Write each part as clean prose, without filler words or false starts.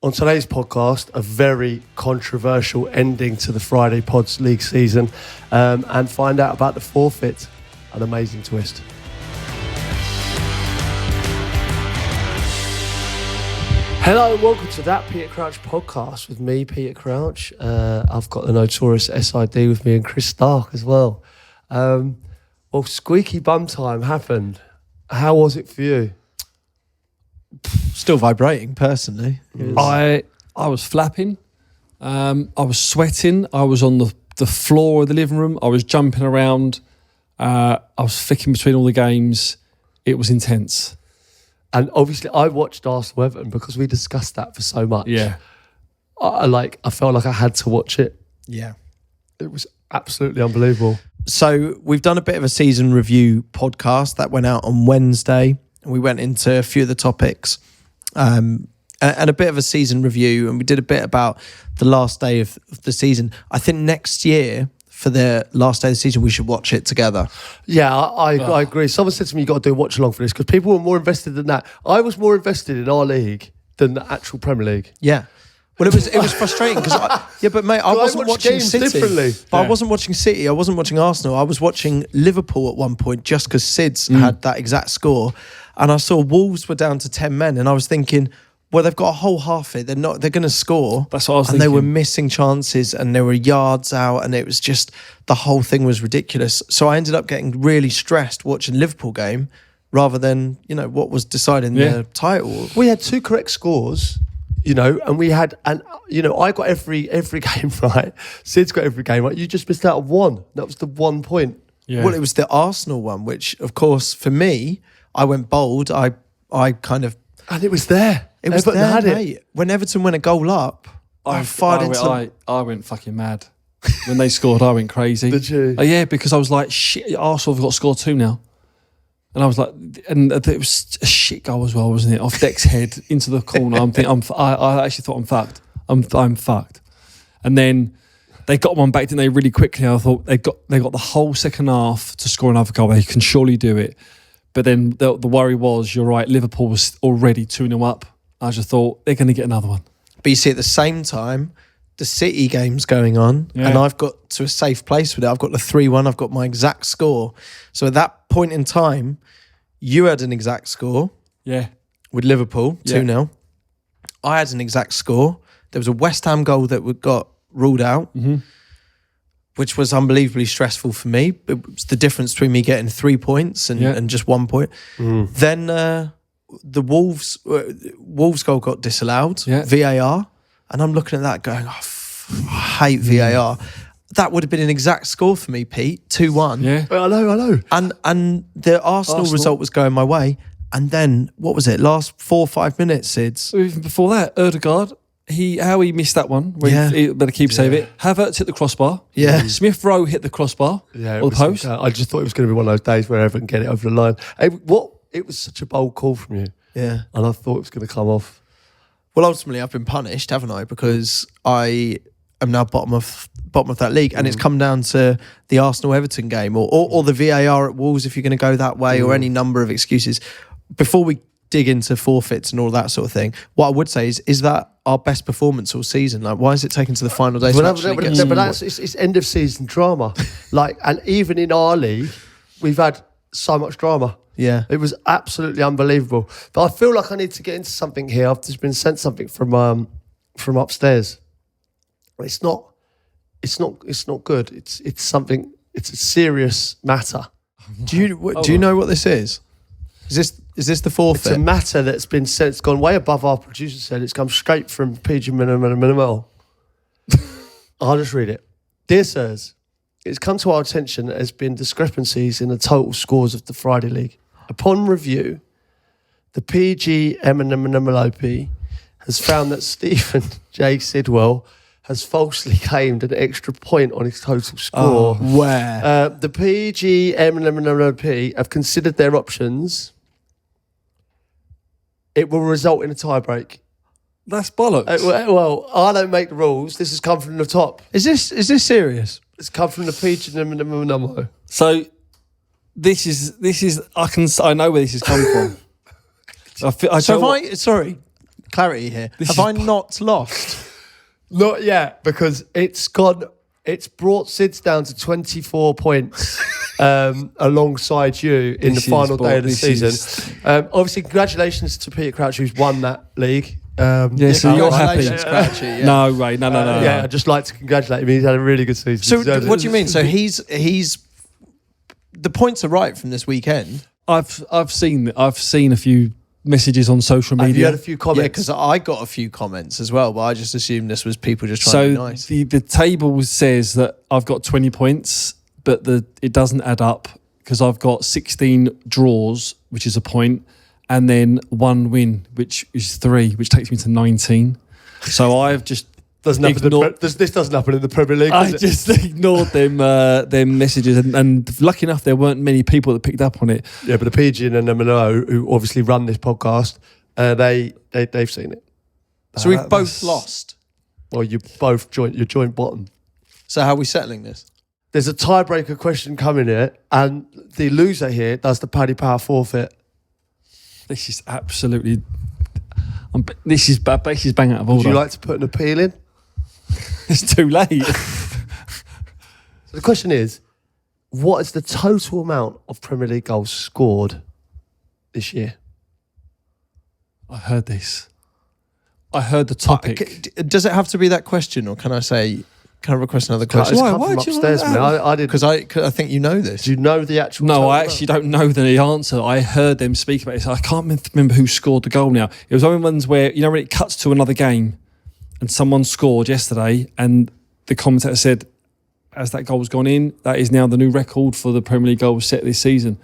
On today's podcast, a very controversial ending to the Friday Pods League season, and find out about the Forfeit, an amazing twist. Hello and welcome to That Peter Crouch podcast with me, Peter Crouch. I've got the notorious SID with me and Chris Stark as well. Well, squeaky bum time happened. How was it for you? Still vibrating, personally. I was flapping. I was sweating. I was on the floor of the living room. I was jumping around. I was flicking between all the games. It was intense. And obviously, I watched Arsenal Everton because we discussed that for so much. Yeah. I felt like I had to watch it. Yeah. It was absolutely unbelievable. So we've done a bit of a season review podcast that went out on Wednesday. We went into a few of the topics and a bit of a season review, and we did a bit about the last day of the season. I think next year, for the last day of the season, we should watch it together. Yeah, I agree. Someone said to me, you got to do a watch along for this, because people were more invested than that. I was more invested in our league than the actual Premier League. Yeah. Well, it was frustrating because I wasn't watching City. Differently. But I wasn't watching City. I wasn't watching Arsenal. I was watching Liverpool at one point just because Sids had that exact score, and I saw Wolves were down to 10 men, and I was thinking, well, they've got a whole half it. They're going to score. That's what I was thinking. And they were missing chances, and there were yards out, and it was just the whole thing was ridiculous. So I ended up getting really stressed watching Liverpool game rather than what was deciding the title. We had two correct scores. And we had, I got every game right. Sid's got every game right. You just missed out on one. That was the 1 point. Yeah. Well, it was the Arsenal one, which, of course, for me, I went bold. I kind of... And it was there. It was Everton there, had mate. it. When Everton went a goal up, I went fucking mad. When they scored, I went crazy. Did you? Yeah, because I was like, shit, Arsenal have got to score 2 now. And I was like, and it was a shit goal as well, wasn't it? Off Deck's head into the corner. I actually thought I'm fucked. I'm fucked. And then they got one back, didn't they? Really quickly. I thought they got the whole second half to score another goal. They can surely do it. But then the worry was, you're right, Liverpool was already 2-0 up. I just thought they're going to get another one. But you see, at the same time, the City game's going on, and I've got to a safe place with it. I've got the 3-1. I've got my exact score. So at that point in time, you had an exact score. Yeah. With Liverpool, 2-0. I had an exact score. There was a West Ham goal that got ruled out, which was unbelievably stressful for me. It was the difference between me getting 3 points and just 1 point. Then the Wolves goal got disallowed, VAR. And I'm looking at that going, I hate VAR. That would have been an exact score for me, Pete, 2-1. Yeah. I know. And the Arsenal result was going my way. And then, what was it, last 4 or 5 minutes, Sids? Even before that, Ødegaard, how he missed that one. He better keep save it. Havertz hit the crossbar. Yeah. Smith Rowe hit the crossbar. Yeah. Or the post. I just thought it was going to be one of those days where everyone can get it over the line. It was such a bold call from you. Yeah. And I thought it was going to come off. Well, ultimately, I've been punished, haven't I? Because I am now bottom of that league, and it's come down to the Arsenal-Everton game, or the VAR at Wolves, if you're going to go that way, or any number of excuses. Before we dig into forfeits and all that sort of thing, what I would say is that our best performance all season? Like, why is it taken to the final day? It's end of season drama. And even in our league, we've had so much drama. Yeah, it was absolutely unbelievable. But I feel like I need to get into something here. I've just been sent something from upstairs. It's not good. It's something. It's a serious matter. Do you know what this is? Is this the forfeit? It's a matter that's been sent. It's gone way above our producer said. It's come straight from PG Minimal. I'll just read it. Dear sirs, it's come to our attention that there's been discrepancies in the total scores of the Friday League. Upon review, the PGMNMLOP has found that Stephen J. Sidwell has falsely claimed an extra point on his total score. Where? The PGMNMLOP have considered their options. It will result in a tiebreak. That's bollocks. Well, I don't make the rules. This has come from the top. Is this serious? It's come from the PGMNMLOP. So this is I know where this has come from. clarity here. Have I not lost? Not yet, because it's brought Sids down to 24 points alongside you in the final day of the season. Obviously, congratulations to Peter Crouch, who's won that league. So you're happy. Crouchy, yeah. No, Ray, no. Yeah, I'd just like to congratulate him. He's had a really good season. So what do you mean? So he's the points are right from this weekend. I've seen a few messages on social media. Have you had a few Yeah, comments? because I got a few comments as well, but I just assumed this was people just trying So to be nice. the table says that I've got 20 points, but it doesn't add up because I've got 16 draws, which is a point, and then 1 win, which is 3, which takes me to 19. So I've just this doesn't happen in the Premier League. I just ignored them messages, and lucky enough, there weren't many people that picked up on it. Yeah, but the Pigeon and the Mano, who obviously run this podcast, they've seen it. So we've both lost. Well, you're joint bottom. So how are we settling this? There's a tiebreaker question coming here, and the loser here does the Paddy Power forfeit. This is absolutely. This is bang out of order. Would you like to put an appeal in? It's too late. So the question is, what is the total amount of Premier League goals scored this year? I heard this. I heard the topic. Does it have to be that question, or can I request another question? It's Why? come Why from do you upstairs, want man. that? I did. Because I think you know this. Do you know the actual? No, total I amount? actually don't know the answer. I heard them speak about it. So I can't remember who scored the goal now. It was one of the ones where, when it cuts to another game and someone scored yesterday and the commentator said, as that goal's gone in, that is now the new record for the Premier League goals set this season.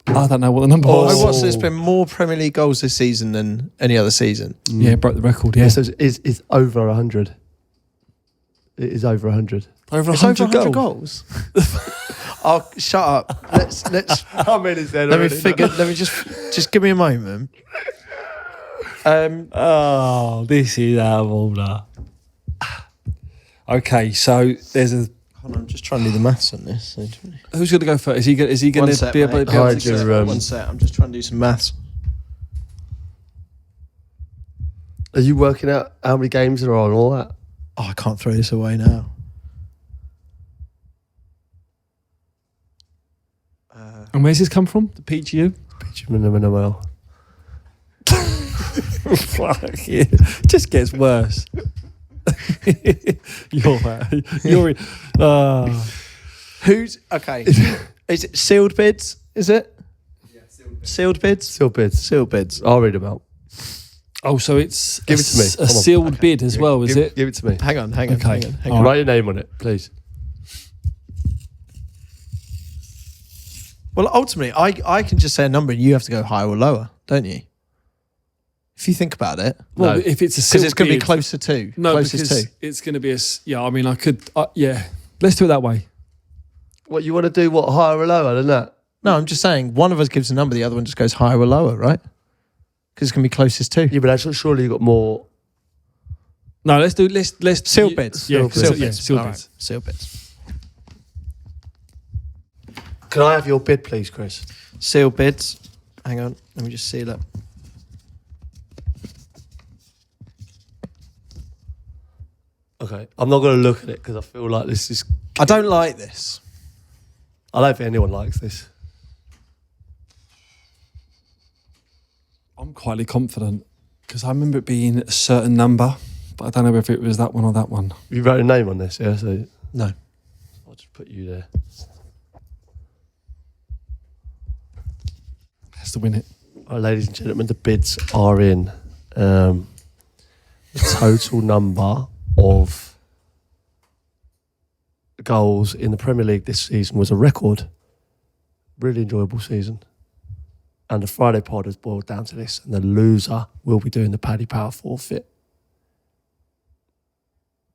I don't know what the number was. Oh, there's been more Premier League goals this season than any other season. Yeah, it broke the record, yeah. Yes, it's over 100. It is over 100. Over It's 100 over 100 goals. Oh, shut up. Let's. How many is there? Let me figure. Let me just give me a moment. Oh, this is out of order. Okay, so there's a. Hold on, I'm just trying to do the maths on this. Who's going to go first? Is he going to be able Hi, to? Jerome. One sec. I'm just trying to do some maths. Are you working out how many games there are and all that? Oh, I can't throw this away now. And where's this come from? The PGU? Fuck yeah. It just gets worse. You're Who's okay? Is it sealed bids? Is it? Yeah, sealed bids. Sealed bids. Sealed bids. I'll read them out. Oh, so it's Give it to me. a Come on. sealed bid as well, is it? Give it to me. Hang on. Okay. Hang All on. Write your name on it, please. Well, ultimately, I can just say a number and you have to go higher or lower, don't you? If you think about it. Well, No. if it's a Because sealed it's going to be bid- closer to. No, closest because to. it's going to be I mean, I could. Yeah, let's do it that way. What, you want to do, what, higher or lower than that? No, I'm just saying one of us gives a number, the other one just goes higher or lower, right? Because it's going to be closest to. Yeah, but actually, surely you've got more. No, let's Sealed bids. Yeah, Sealed sealed All right. bids. Sealed bids. Can I have your bid, please, Chris? Sealed bids. Hang on. Let me just seal it. Okay. I'm not going to look at it because I feel like this is. I don't like this. I don't think anyone likes this. I'm quietly confident because I remember it being a certain number, but I don't know if it was that one or that one. You wrote a name on this, yeah? So No. I'll just put you there. Has to win it. All right, ladies and gentlemen, the bids are in. The total number of goals in the Premier League this season was a record. Really enjoyable season. And the Friday pod has boiled down to this, and the loser will be doing the Paddy Power forfeit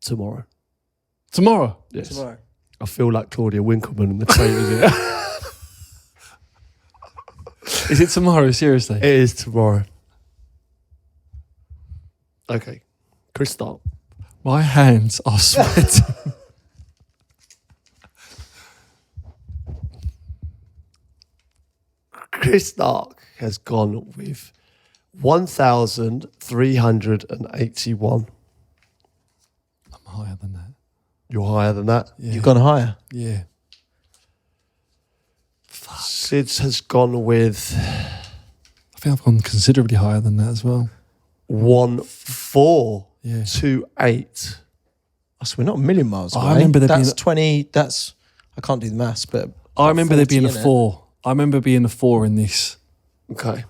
tomorrow. Tomorrow. Yes. Tomorrow. I feel like Claudia Winkleman in the trailers here. Is it tomorrow? Seriously? It is tomorrow. Okay. Chris, start. My hands are sweating. Chris Stark has gone with 1,381. I'm higher than that. You're higher than that? Yeah. You've gone higher. Yeah. Sids has gone with I think I've gone considerably higher than that as well. 1,428. So we're not a million miles away. I remember there that's being 20. That's I can't do the maths, but I remember there being a 40, innit? 4. I remember being a 4 in this. Okay.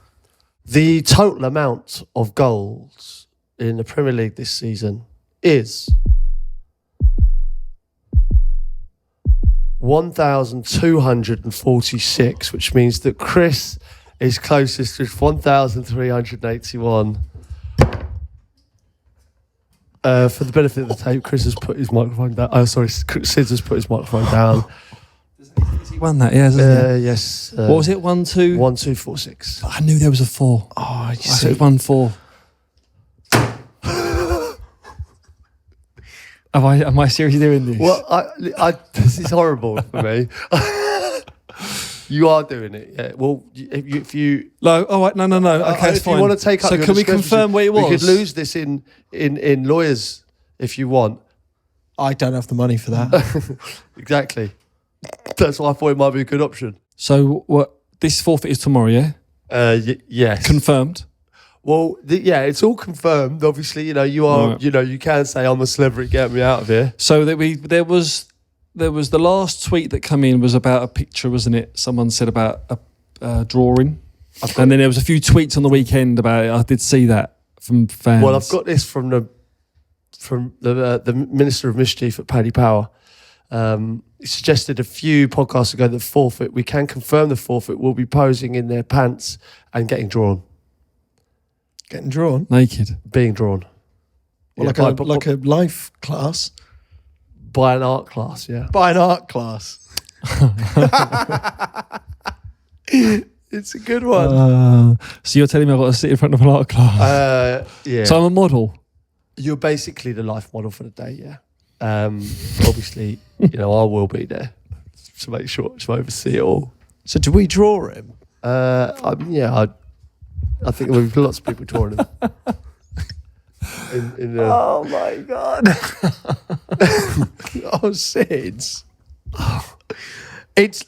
The total amount of goals in the Premier League this season is 1,246, which means that Chris is closest with 1,381. For the benefit of the tape, Chris has put his microphone down. Oh, sorry, Sid has put his microphone down. He won that, yeah, hasn't he? Yes. What was it? 1, 2? 1,246. I knew there was a 4. Oh, I said 1, 4. Am I seriously doing this? Well, this is horrible for me. You are doing it, yeah. Well, if you No, all right, no. Okay, it's if fine. you want to take up so your can we discrepancy, confirm what it was? We could lose this in lawyers if you want. I don't have the money for that. Exactly. That's why I thought it might be a good option. So what? This forfeit is tomorrow, yeah? Yes. Confirmed. Well, yeah, it's all confirmed. Obviously, you are. Right. You can say I'm a celebrity. Get me out of here. So that there was the last tweet that came in was about a picture, wasn't it? Someone said about a drawing, and then there was a few tweets on the weekend about it. I did see that from fans. Well, I've got this from the Minister of Mischief at Paddy Power. He suggested a few podcasts ago that Forfeit, we can confirm the Forfeit will be posing in their pants and getting drawn. Getting drawn. naked. Being drawn. Well, Yeah, like a life class. by an art class, yeah. By an art class. It's a good one. So you're telling me I've got to sit in front of an art class? Yeah. So I'm a model. You're basically the life model for the day, yeah. Obviously, I will be there to make sure, to oversee it all. So do we draw him? I think we've got lots of people drawing them. Oh my God. Oh, Sids. It's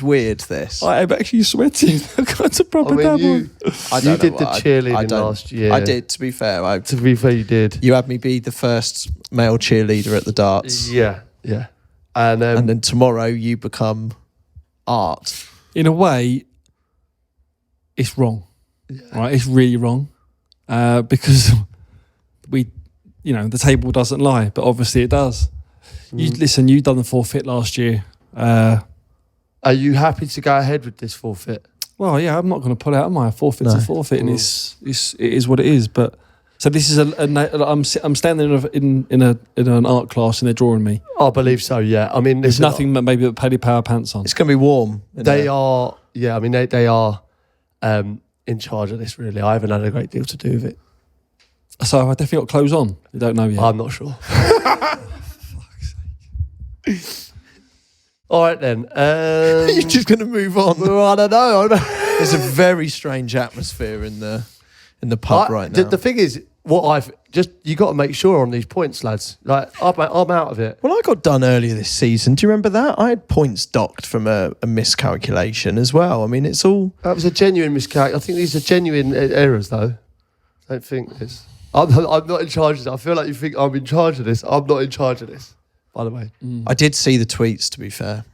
weird, this. I'm actually sweating. I've got a proper dabble. You did the cheerleading last year. I did, to be fair. To be fair, you did. You had me be the first male cheerleader at the darts. Yeah. And then tomorrow you become art. In a way, it's wrong. Right? It's really wrong. Because the table doesn't lie, but obviously it does. You've done the forfeit last year. Are you happy to go ahead with this forfeit? Well, yeah, I'm not going to pull out, am I? A forfeit's a forfeit, and it is what it is. But so this is I'm standing in an art class, and they're drawing me. I believe so. Yeah, I mean, There's nothing but maybe Paddy Power pants on. It's going to be warm. They are. Yeah, I mean, they are in charge of this. Really, I haven't had a great deal to do with it. So have I definitely got clothes on? You don't know yet. I'm not sure. All right then. You're just going to move on. Well, I don't know. There's a very strange atmosphere in the pub right now. The thing is, you got to make sure on these points, lads. Like I'm out of it. Well, I got done earlier this season. Do you remember that? I had points docked from a miscalculation as well. I mean, it's all... That was a genuine miscalculation. I think these are genuine errors, though. I don't think this. I'm not in charge of this. I feel like you think I'm in charge of this. I'm not in charge of this, by the way. I did see the tweets, to be fair.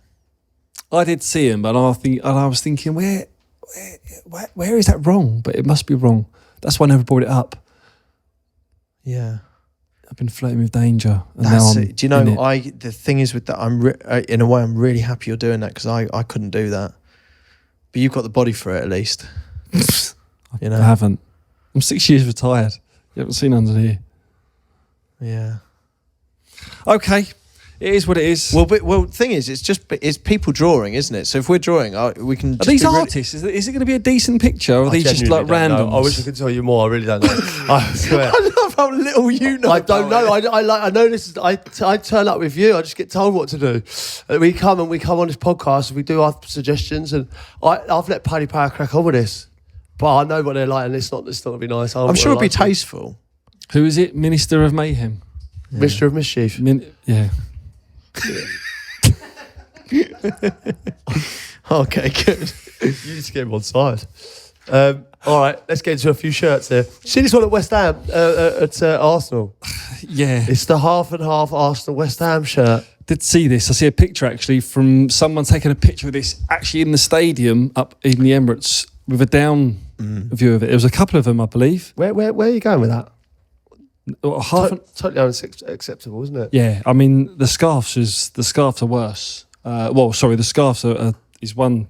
I did see him, but I was thinking, where is that wrong? But it must be wrong. That's why I never brought it up. Yeah. I've been flirting with danger. And That's now I'm it. Do you know, in it. the thing is with that, in a way, I'm really happy you're doing that because I couldn't do that. But you've got the body for it, at least. I haven't. I'm 6 years retired. You haven't seen under here. Yeah. Okay. It is what it is. Well, the thing is, it's people drawing, isn't it? So if we're drawing, we can. Are these artists? Is it going to be a decent picture, or are these just like random? I wish I could tell you more. I really don't know. I swear. I love how little you know. I don't know. I know this is. I turn up with you. I just get told what to do. We come on this podcast. And we do our suggestions, and I've let Paddy Power crack on with this. But I know what they're like, and it's not gonna be nice. I'm sure it'll be like it. tasteful. Who is it? Minister of Mayhem. Mister of Mischief. Yeah. Okay, good. You need to get him on side. All right, let's get into a few shirts here. See this one at West Ham, at Arsenal. Yeah. It's the half and half Arsenal West Ham shirt. Did see this. I see a picture actually from someone taking a picture of this actually in the stadium up in the Emirates with a down view of it. There was a couple of them, I believe. Where are you going with that? Half Acceptable, isn't it? yeah, I mean the scarves are worse. The scarves is one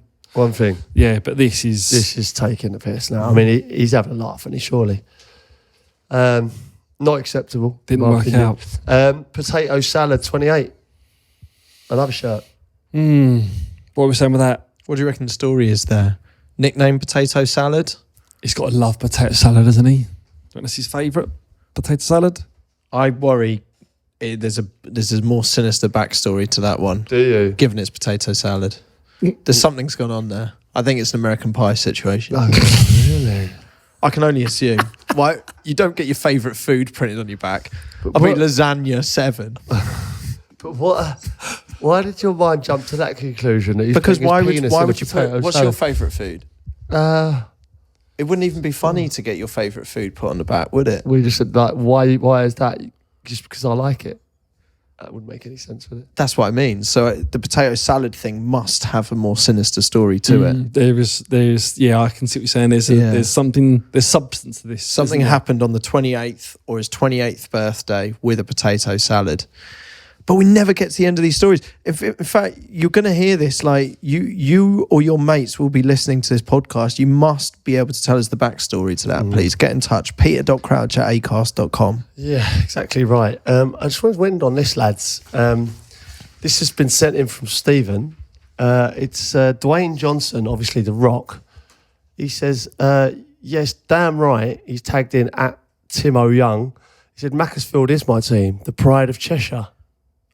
thing. Yeah, but this is taking the piss now. I mean, he's having a laugh, isn't he? Surely. Not acceptable. Didn't work out. Potato salad 28. Another shirt. What are we saying with that? What do you reckon the story is there? Nickname Potato Salad? He's got to love potato salad, hasn't he? That's his favourite potato salad. I worry there's a more sinister backstory to that one. Do you? Given it's potato salad. Something's gone on there. I think it's an American Pie situation. Oh, really? I can only assume. Why you don't get your favourite food printed on your back? But I mean, lasagna 7. But why did your mind jump to that conclusion? That Because why would you put? put? What's your favourite food? It wouldn't even be Hmm. funny to get your favourite food put on the back, would it? We just said like, why is that? Just because I like it? That wouldn't make any sense with it. That's what I mean. So the potato salad thing must have a more sinister story to it. There's yeah, I can see what you're saying. There's substance to this. Something isn't there? happened on the 28th or his 28th birthday with a potato salad. But we never get to the end of these stories. In fact, you're going to hear this, like you or your mates will be listening to this podcast. You must be able to tell us the backstory to that, please. Get in touch. peter.crouch@acast.com. Yeah, exactly right. I just want to end on this, lads. This has been sent in from Stephen. It's Dwayne Johnson, obviously The Rock. He says, yes, damn right. He's tagged in at Timo Young. He said, Macclesfield is my team, the pride of Cheshire.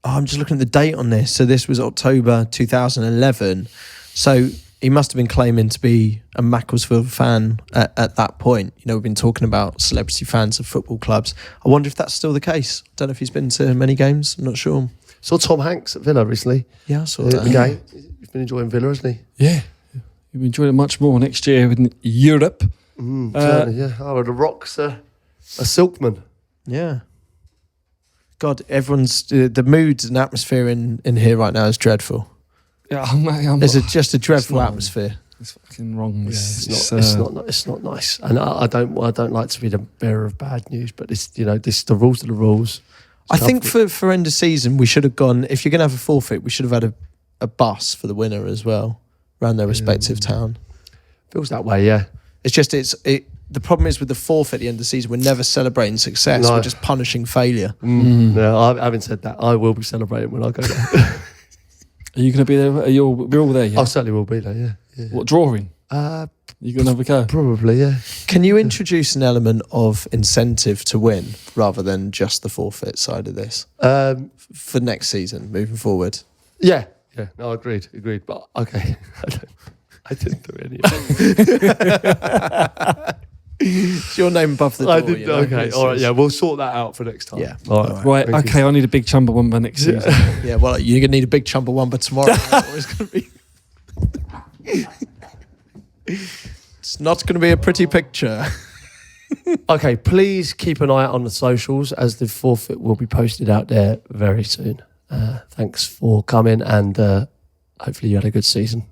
Oh, I'm just looking at the date on this. So this was October 2011. So he must have been claiming to be a Macclesfield fan at that point. You know, we've been talking about celebrity fans of football clubs. I wonder if that's still the case. I don't know if he's been to many games. I'm not sure. Saw Tom Hanks at Villa recently. Yeah, I saw that. Okay. He's been enjoying Villa, hasn't he? Yeah, you'll enjoy it much more next year in Europe. Certainly, yeah. Oh, The Rock's a silkman. Yeah. God, everyone's the mood and atmosphere in here right now is dreadful. Yeah, There's just a dreadful atmosphere. It's fucking wrong. It's not nice, and I don't like to be the bearer of bad news, but the rules are the rules. I think for end of season we should have gone. If you're going to have a forfeit, we should have had a bus for the winner as well around their respective town. Feels that way, yeah. It's just the problem is with the forfeit at the end of the season, we're never celebrating success. No. We're just punishing failure. No, having said that, I will be celebrating when I go there. Are you going to be there? We're all there, yeah? I certainly will be there, yeah. What, drawing? You going to have a go? Probably, yeah. Can you introduce an element of incentive to win rather than just the forfeit side of this for next season, moving forward? Yeah. No, agreed. But okay, I didn't do any of it. It's your name above the door. I didn't. Okay, all right. Yeah, we'll sort that out for next time. Yeah. All right. Right, Thank okay, I need a big Chumbawamba next season. Yeah, well, you're going to need a big Chumbawamba tomorrow. It's going to be... It's not going to be a pretty picture. Okay, please keep an eye out on the socials as the forfeit will be posted out there very soon. Thanks for coming, and hopefully you had a good season.